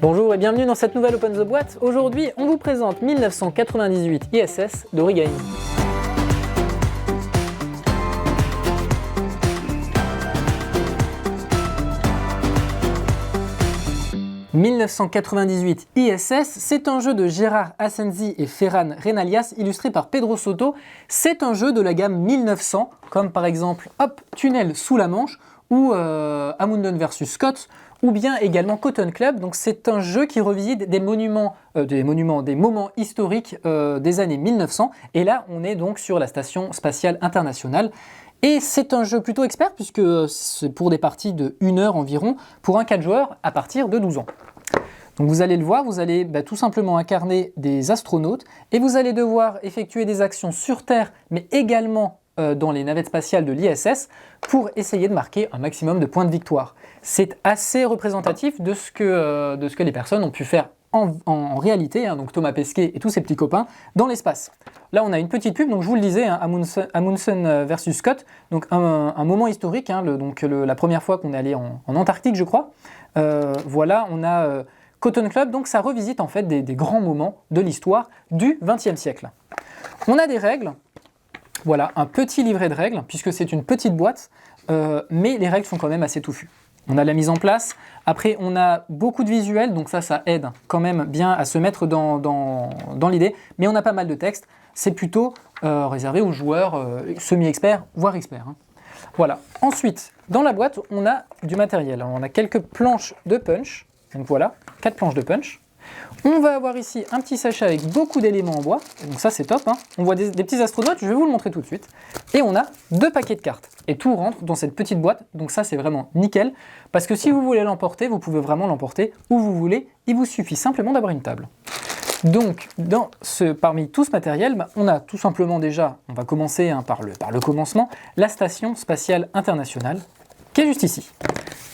Bonjour et bienvenue dans cette nouvelle Open the Boîte. Aujourd'hui, on vous présente 1998 ISS d'Origami. « 1998 ISS, c'est un jeu de Gérard Asensi et Ferran Renalias, illustré par Pedro Soto. C'est un jeu de la gamme 1900, comme par exemple Tunnel sous la Manche, ou Amunden vs Scott, ou bien également Cotton Club. Donc c'est un jeu qui revisite des moments historiques des années 1900. Et là, on est donc sur la Station Spatiale Internationale. Et c'est un jeu plutôt expert, puisque c'est pour des parties de 1 heure environ, pour un 4 joueurs à partir de 12 ans. Donc vous allez le voir, vous allez tout simplement incarner des astronautes, et vous allez devoir effectuer des actions sur Terre, mais également dans les navettes spatiales de l'ISS, pour essayer de marquer un maximum de points de victoire. C'est assez représentatif de ce que les personnes ont pu faire en réalité, donc Thomas Pesquet et tous ses petits copains, dans l'espace. Là, on a une petite pub, donc je vous le disais, Amundsen versus Scott, donc un moment historique, la première fois qu'on est allé en Antarctique, je crois. Voilà, on a Cotton Club, donc ça revisite en fait des grands moments de l'histoire du XXe siècle. On a des règles, voilà, un petit livret de règles, puisque c'est une petite boîte, mais les règles sont quand même assez touffues. On a la mise en place, après on a beaucoup de visuels, donc ça aide quand même bien à se mettre dans l'idée, mais on a pas mal de texte, c'est plutôt réservé aux joueurs semi-experts, voire experts. Voilà. Ensuite, dans la boîte, on a du matériel. Alors, on a quelques planches de punch, donc voilà, 4 planches de punch. On va avoir ici un petit sachet avec beaucoup d'éléments en bois, donc ça c'est top, On voit des petits astronautes, je vais vous le montrer tout de suite. Et on a 2 paquets de cartes, et tout rentre dans cette petite boîte, donc ça c'est vraiment nickel, parce que si vous voulez l'emporter, vous pouvez vraiment l'emporter où vous voulez, il vous suffit simplement d'avoir une table. Donc parmi tout ce matériel, on a tout simplement déjà, on va commencer par le commencement, la Station Spatiale Internationale, qui est juste ici.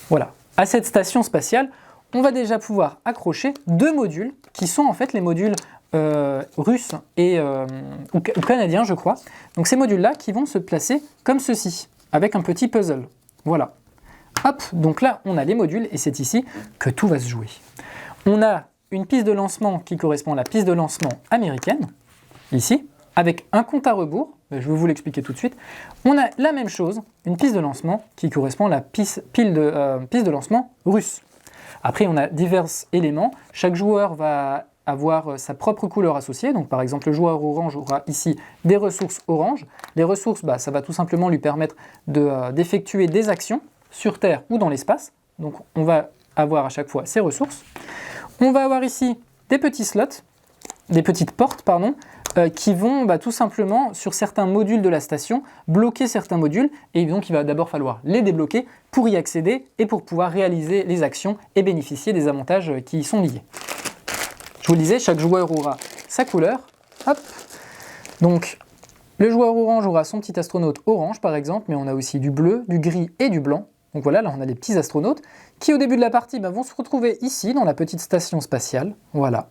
Voilà, à cette station spatiale, on va déjà pouvoir accrocher 2 modules qui sont en fait les modules russes ou canadiens, je crois. Donc ces modules-là qui vont se placer comme ceci, avec un petit puzzle. Voilà. Hop, donc là on a les modules et c'est ici que tout va se jouer. On a une piste de lancement qui correspond à la piste de lancement américaine, ici, avec un compte à rebours. Je vais vous l'expliquer tout de suite. On a la même chose, une piste de lancement qui correspond à la piste de lancement russe. Après, on a divers éléments. Chaque joueur va avoir sa propre couleur associée. Donc, par exemple, le joueur orange aura ici des ressources orange. Les ressources, ça va tout simplement lui permettre d'effectuer des actions sur Terre ou dans l'espace. Donc, on va avoir à chaque fois ses ressources. On va avoir ici des petits slots, des petites portes, qui vont tout simplement, sur certains modules de la station, bloquer certains modules, et donc il va d'abord falloir les débloquer pour y accéder et pour pouvoir réaliser les actions et bénéficier des avantages qui y sont liés. Je vous le disais, chaque joueur aura sa couleur. Hop. Donc, le joueur orange aura son petit astronaute orange, par exemple, mais on a aussi du bleu, du gris et du blanc. Donc voilà, là on a des petits astronautes qui, au début de la partie, vont se retrouver ici, dans la petite station spatiale. Voilà.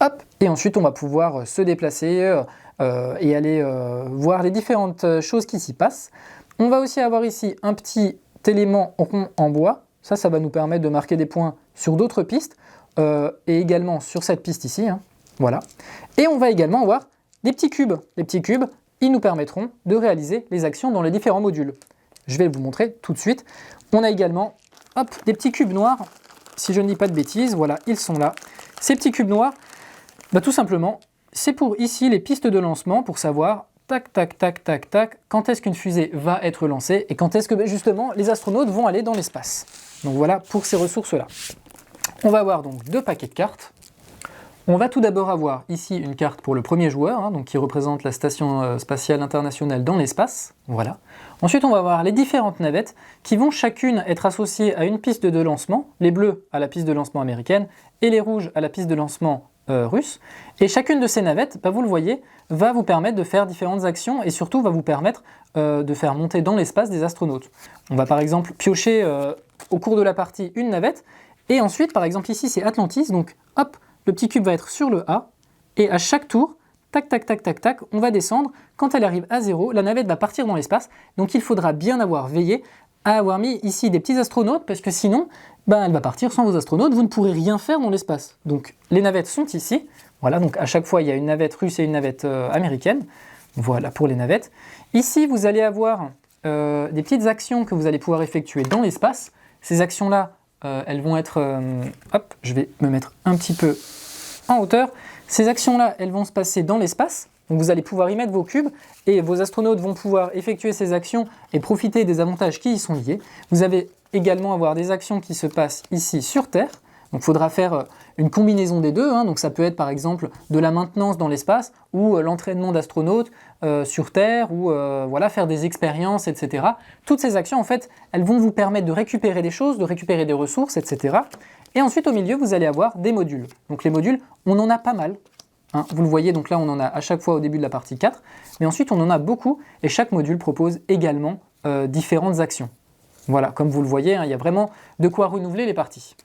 Hop, et ensuite on va pouvoir se déplacer et aller voir les différentes choses qui s'y passent. On va aussi avoir ici un petit élément rond en bois. Ça va nous permettre de marquer des points sur d'autres pistes et également sur cette piste ici. Voilà. Et on va également avoir des petits cubes. Les petits cubes, ils nous permettront de réaliser les actions dans les différents modules. Je vais vous montrer tout de suite. On a également des petits cubes noirs. Si je ne dis pas de bêtises, voilà, ils sont là. Ces petits cubes noirs, tout simplement, c'est pour ici les pistes de lancement pour savoir, tac, tac, tac, tac, tac, quand est-ce qu'une fusée va être lancée et quand est-ce que justement les astronautes vont aller dans l'espace. Donc voilà pour ces ressources-là. On va avoir donc 2 paquets de cartes. On va tout d'abord avoir ici une carte pour le premier joueur, donc qui représente la Station Spatiale Internationale dans l'espace. Voilà. Ensuite, on va avoir les différentes navettes qui vont chacune être associées à une piste de lancement, les bleus à la piste de lancement américaine et les rouges à la piste de lancement russe. Et chacune de ces navettes, vous le voyez, va vous permettre de faire différentes actions et surtout va vous permettre de faire monter dans l'espace des astronautes. On va par exemple piocher au cours de la partie une navette et ensuite, par exemple ici c'est Atlantis, donc hop, le petit cube va être sur le A et à chaque tour, tac, tac, tac, tac, tac, on va descendre. Quand elle arrive à 0, la navette va partir dans l'espace, donc il faudra bien avoir veillé à avoir mis ici des petits astronautes, parce que sinon, elle va partir sans vos astronautes, vous ne pourrez rien faire dans l'espace. Donc les navettes sont ici, voilà, donc à chaque fois il y a une navette russe et une navette américaine, voilà pour les navettes. Ici vous allez avoir des petites actions que vous allez pouvoir effectuer dans l'espace. Ces actions-là, elles vont être... hop, je vais me mettre un petit peu en hauteur. Ces actions-là, elles vont se passer dans l'espace. Donc vous allez pouvoir y mettre vos cubes et vos astronautes vont pouvoir effectuer ces actions et profiter des avantages qui y sont liés. Vous allez également avoir des actions qui se passent ici sur Terre. Donc il faudra faire une combinaison des deux. Donc ça peut être par exemple de la maintenance dans l'espace ou l'entraînement d'astronautes sur Terre ou voilà, faire des expériences, etc. Toutes ces actions, en fait, elles vont vous permettre de récupérer des choses, de récupérer des ressources, etc. Et ensuite, au milieu, vous allez avoir des modules. Donc les modules, on en a pas mal. Vous le voyez, donc là, on en a à chaque fois au début de la partie 4. Mais ensuite, on en a beaucoup et chaque module propose également différentes actions. Voilà, comme vous le voyez, il y a vraiment de quoi renouveler les parties.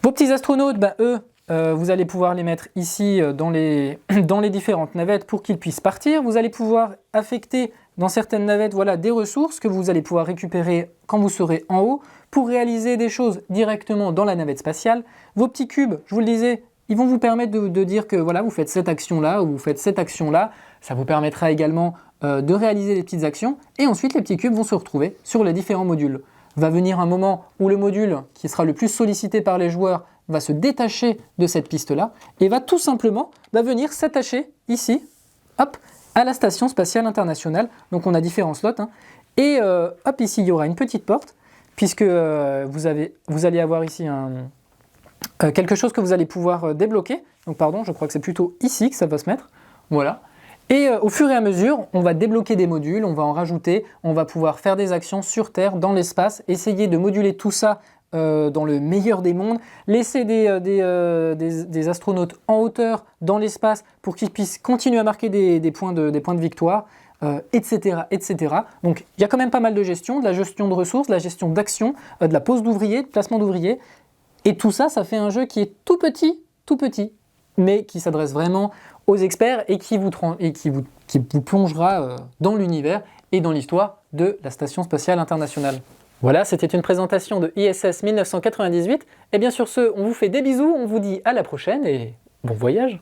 Vos petits astronautes, eux, vous allez pouvoir les mettre ici dans les différentes navettes pour qu'ils puissent partir. Vous allez pouvoir affecter dans certaines navettes des ressources que vous allez pouvoir récupérer quand vous serez en haut pour réaliser des choses directement dans la navette spatiale. Vos petits cubes, je vous le disais, ils vont vous permettre de dire que voilà, vous faites cette action-là ou vous faites cette action-là. Ça vous permettra également de réaliser des petites actions. Et ensuite, les petits cubes vont se retrouver sur les différents modules. Va venir un moment où le module qui sera le plus sollicité par les joueurs va se détacher de cette piste-là et va tout simplement venir s'attacher ici, hop, à la Station Spatiale Internationale. Donc on a différents slots. Et hop, ici, il y aura une petite porte, puisque vous allez avoir ici quelque chose que vous allez pouvoir débloquer. Donc pardon, je crois que c'est plutôt ici que ça va se mettre. Voilà. Et au fur et à mesure, on va débloquer des modules, on va en rajouter, on va pouvoir faire des actions sur Terre, dans l'espace, essayer de moduler tout ça dans le meilleur des mondes, laisser des astronautes en hauteur dans l'espace pour qu'ils puissent continuer à marquer des points de victoire, etc., etc. Donc il y a quand même pas mal de gestion de ressources, de la gestion d'actions, de la pose d'ouvriers, de placement d'ouvriers, et tout ça, ça fait un jeu qui est tout petit, mais qui s'adresse vraiment aux experts et qui vous plongera dans l'univers et dans l'histoire de la Station Spatiale Internationale. Voilà, c'était une présentation de ISS 1998. Et bien sur ce, on vous fait des bisous, on vous dit à la prochaine et bon voyage!